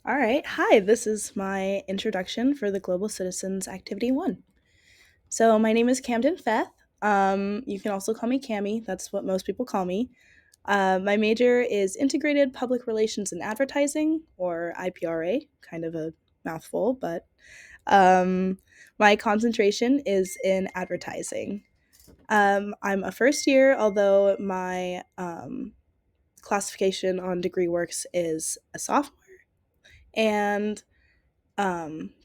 All right. Hi, this is my introduction for the Global Citizens Activity 1. So, my name is Kamden Feth. You can also call me Cami. That's what most people call me. My major is Integrated Public Relations and Advertising, or IPRA, kind of a mouthful, but um, my concentration is in advertising. I'm a first year, although my classification on DegreeWorks is a sophomore. And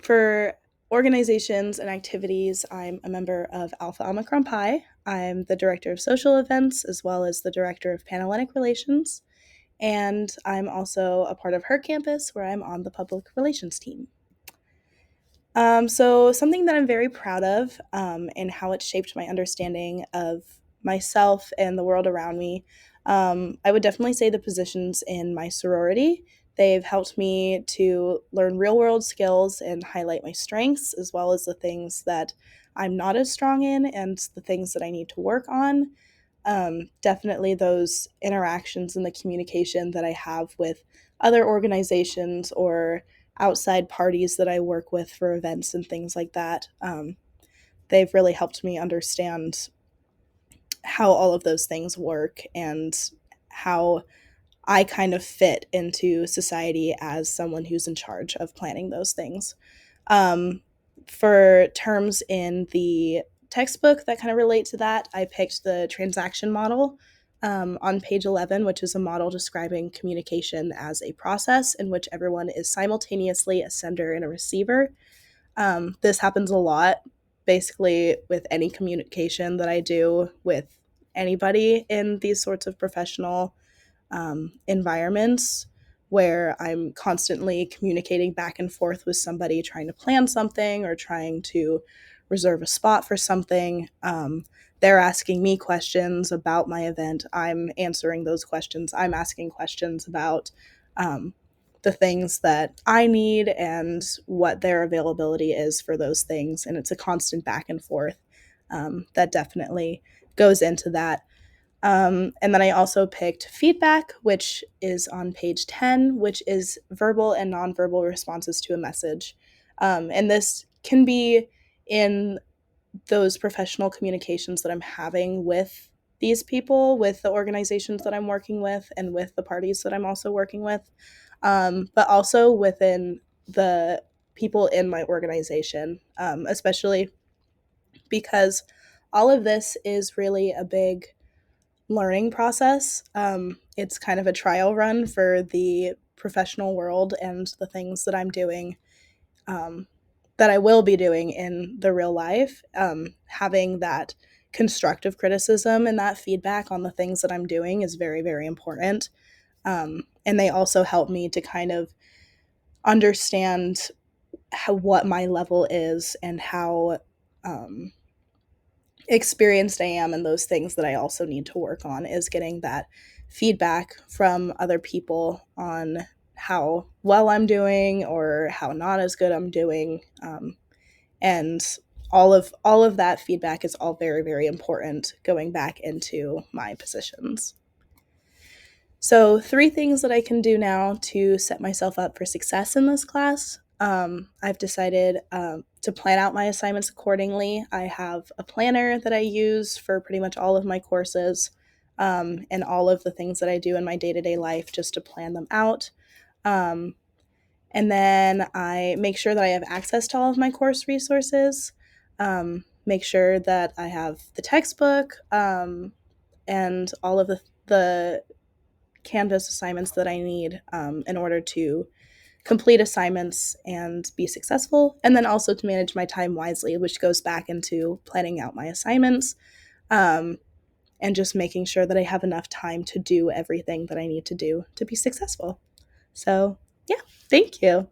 for organizations and activities, I'm a member of Alpha Omicron Pi. I'm the director of social events as well as the director of Panhellenic Relations. And I'm also a part of her campus where I'm on the public relations team. So, something that I'm very proud of and how it shaped my understanding of myself and the world around me, I would definitely say the positions in my sorority. They've helped me to learn real world skills and highlight my strengths, as well as the things that I'm not as strong in and the things that I need to work on. Definitely those interactions and the communication that I have with other organizations or outside parties that I work with for events and things like that. They've really helped me understand how all of those things work and how I kind of fit into society as someone who's in charge of planning those things. Um, for terms in the textbook that kind of relate to that, I picked the transaction model on page 11, which is a model describing communication as a process in which everyone is simultaneously a sender and a receiver. This happens a lot, basically, with any communication that I do with anybody in these sorts of professional environments where I'm constantly communicating back and forth with somebody trying to plan something or trying to reserve a spot for something. They're asking me questions about my event. I'm answering those questions. I'm asking questions about um, the things that I need and what their availability is for those things. And it's a constant back and forth that definitely goes into that. And then I also picked feedback, which is on page 10, which is verbal and nonverbal responses to a message. And this can be in those professional communications that I'm having with these people, with the organizations that I'm working with, and with the parties that I'm also working with, but also within the people in my organization, especially because all of this is really a big learning process. It's kind of a trial run for the professional world and the things that I'm doing, um, that I will be doing in the real life. Having that constructive criticism and that feedback on the things that I'm doing is very, very important. And they also help me to kind of understand what my level is and how um, experienced I am and those things that I also need to work on is getting that feedback from other people on how well I'm doing or how not as good I'm doing. And all of that feedback is all very, very important going back into my positions. So, three things that I can do now to set myself up for success in this class. I've decided to plan out my assignments accordingly. I have a planner that I use for pretty much all of my courses and all of the things that I do in my day to day life just to plan them out. Um, and then I make sure that I have access to all of my course resources, make sure that I have the textbook and all of the Canvas assignments that I need in order to complete assignments and be successful, and then also to manage my time wisely, which goes back into planning out my assignments um, and just making sure that I have enough time to do everything that I need to do to be successful. So, yeah, thank you.